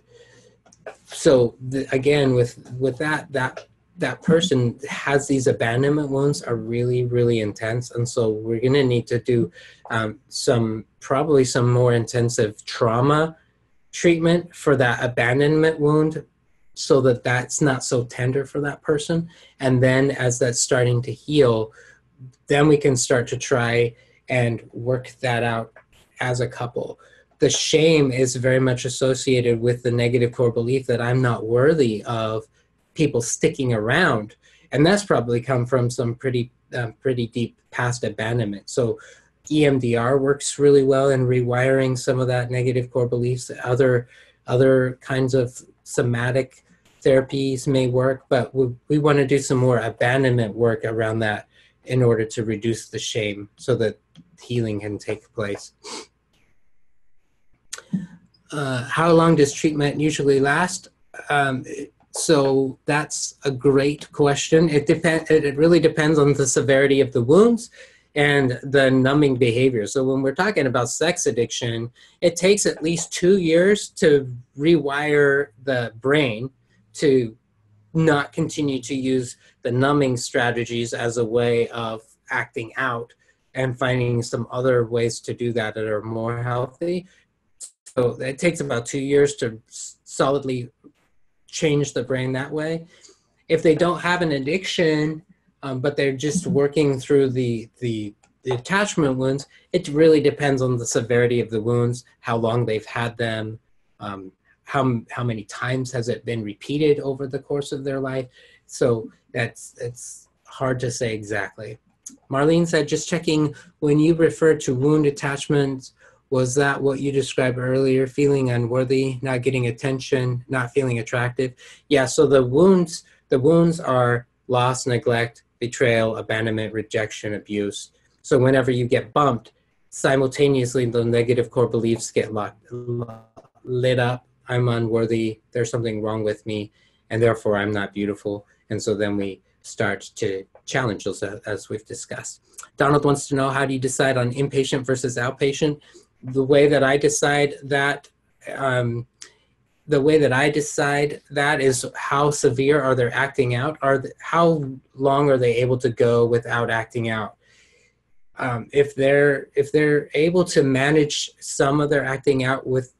so again, with that person has these abandonment wounds are really, really intense. And so we're going to need to do probably some more intensive trauma treatment for that abandonment wound, so that that's not so tender for that person. And then as that's starting to heal, then we can start to try and work that out as a couple. The shame is very much associated with the negative core belief that I'm not worthy of people sticking around. And that's probably come from some pretty deep past abandonment. So EMDR works really well in rewiring some of that negative core beliefs. Other kinds of somatic therapies may work, but we want to do some more abandonment work around that in order to reduce the shame so that healing can take place. How long does treatment usually last? So that's a great question. It really depends on the severity of the wounds and the numbing behavior. So when we're talking about sex addiction, it takes at least 2 years to rewire the brain to not continue to use the numbing strategies as a way of acting out, and finding some other ways to do that are more healthy. So it takes about 2 years to solidly change the brain that way. If they don't have an addiction, but they're just working through the attachment wounds, it really depends on the severity of the wounds, how long they've had them, how many times has it been repeated over the course of their life. So it's hard to say exactly. Marlene said, just checking, when you referred to wound attachments, was that what you described earlier, feeling unworthy, not getting attention, not feeling attractive? Yeah, so the wounds are loss, neglect, betrayal, abandonment, rejection, abuse. So whenever you get bumped, simultaneously the negative core beliefs get lit up. I'm unworthy, there's something wrong with me, and therefore I'm not beautiful. And so then we start to challenge those, as we've discussed. Donald wants to know, how do you decide on inpatient versus outpatient? The way that I decide that is how severe are they acting out? How long are they able to go without acting out? If they're able to manage some of their acting out with,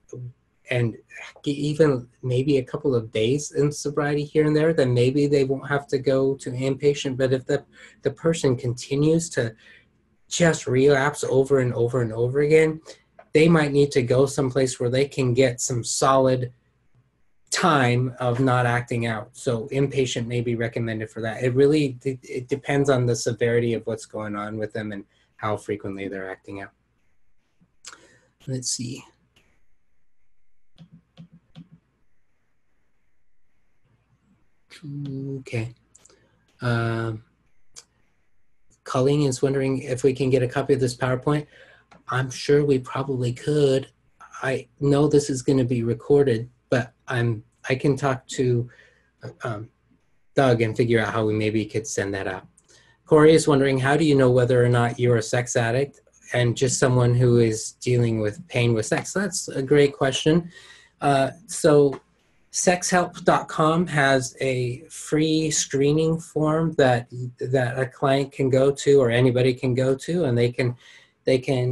and even maybe a couple of days in sobriety here and there, then maybe they won't have to go to inpatient. But if the person continues to just relapse over and over and over again, they might need to go someplace where they can get some solid time of not acting out. So inpatient may be recommended for that. It depends on the severity of what's going on with them and how frequently they're acting out. Let's see. Okay. Colleen is wondering if we can get a copy of this PowerPoint. I'm sure we probably could. I know this is going to be recorded, but I can talk to Doug and figure out how we maybe could send that out. Corey is wondering, how do you know whether or not you're a sex addict and just someone who is dealing with pain with sex? That's a great question. So sexhelp.com has a free screening form that a client can go to, or anybody can go to, and they can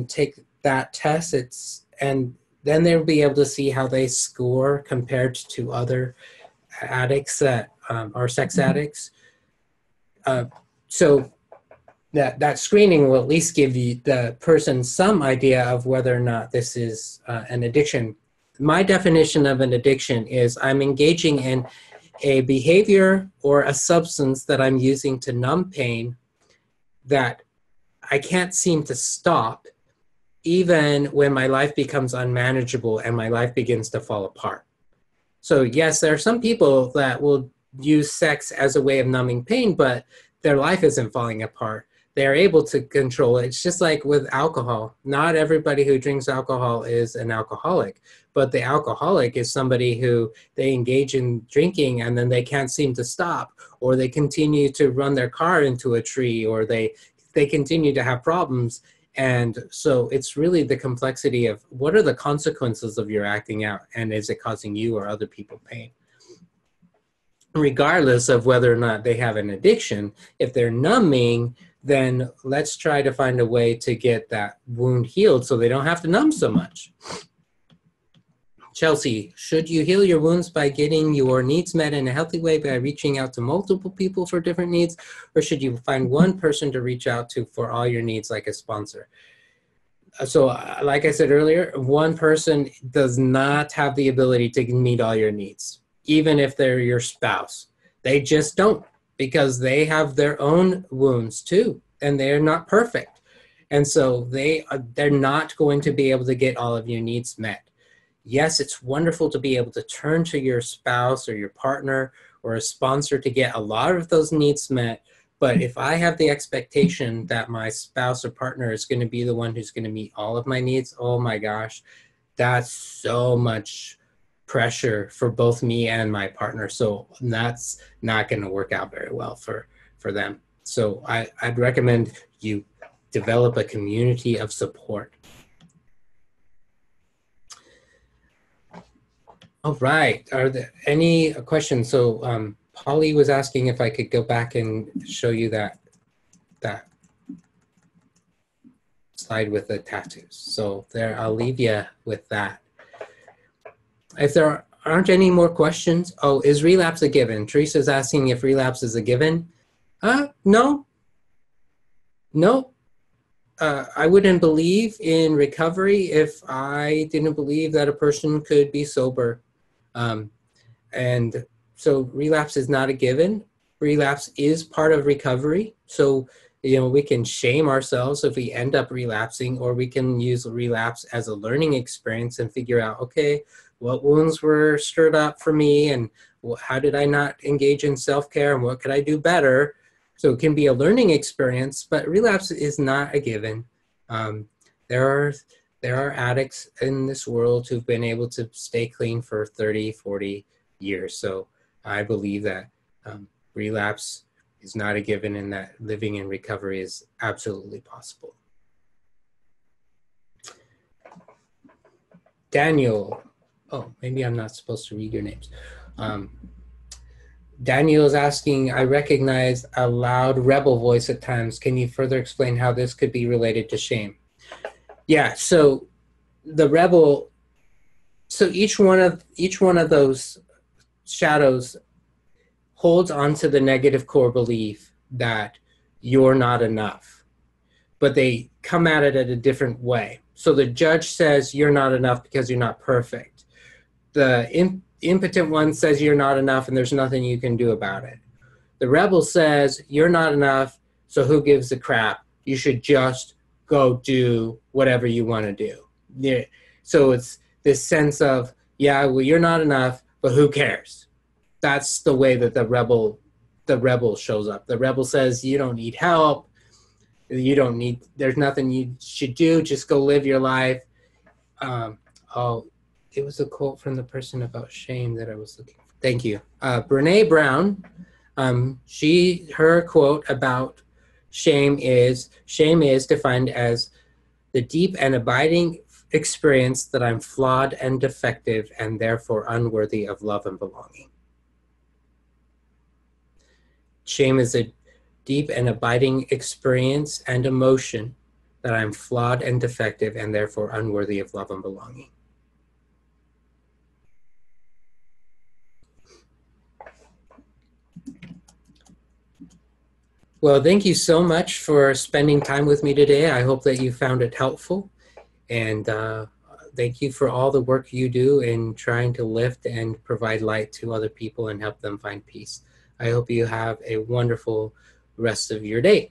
take that test. And Then they'll be able to see how they score compared to other addicts that are sex addicts. So that screening will at least give the person some idea of whether or not this is an addiction. My definition of an addiction is I'm engaging in a behavior or a substance that I'm using to numb pain that I can't seem to stop, even when my life becomes unmanageable and my life begins to fall apart. So yes, there are some people that will use sex as a way of numbing pain, but their life isn't falling apart. They're able to control it. It's just like with alcohol. Not everybody who drinks alcohol is an alcoholic, but the alcoholic is somebody who they engage in drinking and then they can't seem to stop, or they continue to run their car into a tree, or they continue to have problems. And so it's really the complexity of what are the consequences of your acting out, and is it causing you or other people pain? Regardless of whether or not they have an addiction, if they're numbing, then let's try to find a way to get that wound healed so they don't have to numb so much. Chelsea, should you heal your wounds by getting your needs met in a healthy way by reaching out to multiple people for different needs, or should you find one person to reach out to for all your needs, like a sponsor? So like I said earlier, one person does not have the ability to meet all your needs, even if they're your spouse. They just don't, because they have their own wounds too, and they're not perfect. And so they're not going to be able to get all of your needs met. Yes, it's wonderful to be able to turn to your spouse or your partner or a sponsor to get a lot of those needs met. But if I have the expectation that my spouse or partner is going to be the one who's going to meet all of my needs, oh my gosh, that's so much pressure for both me and my partner. So that's not going to work out very well for them. So I'd recommend you develop a community of support. All right. Are there any questions? So Polly was asking if I could go back and show you that slide with the tattoos. So there, I'll leave you with that. If there aren't any more questions, oh, is relapse a given? Teresa's asking if relapse is a given. No. I wouldn't believe in recovery if I didn't believe that a person could be sober. And so relapse is not a given. Relapse is part of recovery. So, we can shame ourselves if we end up relapsing, or we can use relapse as a learning experience and figure out, okay, what wounds were stirred up for me, and how did I not engage in self-care, and what could I do better? So it can be a learning experience, but relapse is not a given. There are addicts in this world who've been able to stay clean for 30, 40 years. So I believe that relapse is not a given, and that living in recovery is absolutely possible. Daniel, oh, maybe I'm not supposed to read your names. Daniel is asking, I recognize a loud rebel voice at times. Can you further explain how this could be related to shame? Yeah, so the rebel, so each one of those shadows holds onto the negative core belief that you're not enough, but they come at it a different way. So the judge says you're not enough because you're not perfect. The impotent one says you're not enough and there's nothing you can do about it. The rebel says you're not enough, so who gives a crap? You should just go do whatever you want to do. Yeah. So it's this sense of, yeah, well, you're not enough, but who cares? That's the way that the rebel shows up. The rebel says you don't need help. There's nothing you should do. Just go live your life. It was a quote from the person about shame that I was looking for. Thank you. Brene Brown, her quote about shame is defined as the deep and abiding experience that I'm flawed and defective and therefore unworthy of love and belonging. Shame is a deep and abiding experience and emotion that I'm flawed and defective and therefore unworthy of love and belonging. Well, thank you so much for spending time with me today. I hope that you found it helpful. And thank you for all the work you do in trying to lift and provide light to other people and help them find peace. I hope you have a wonderful rest of your day.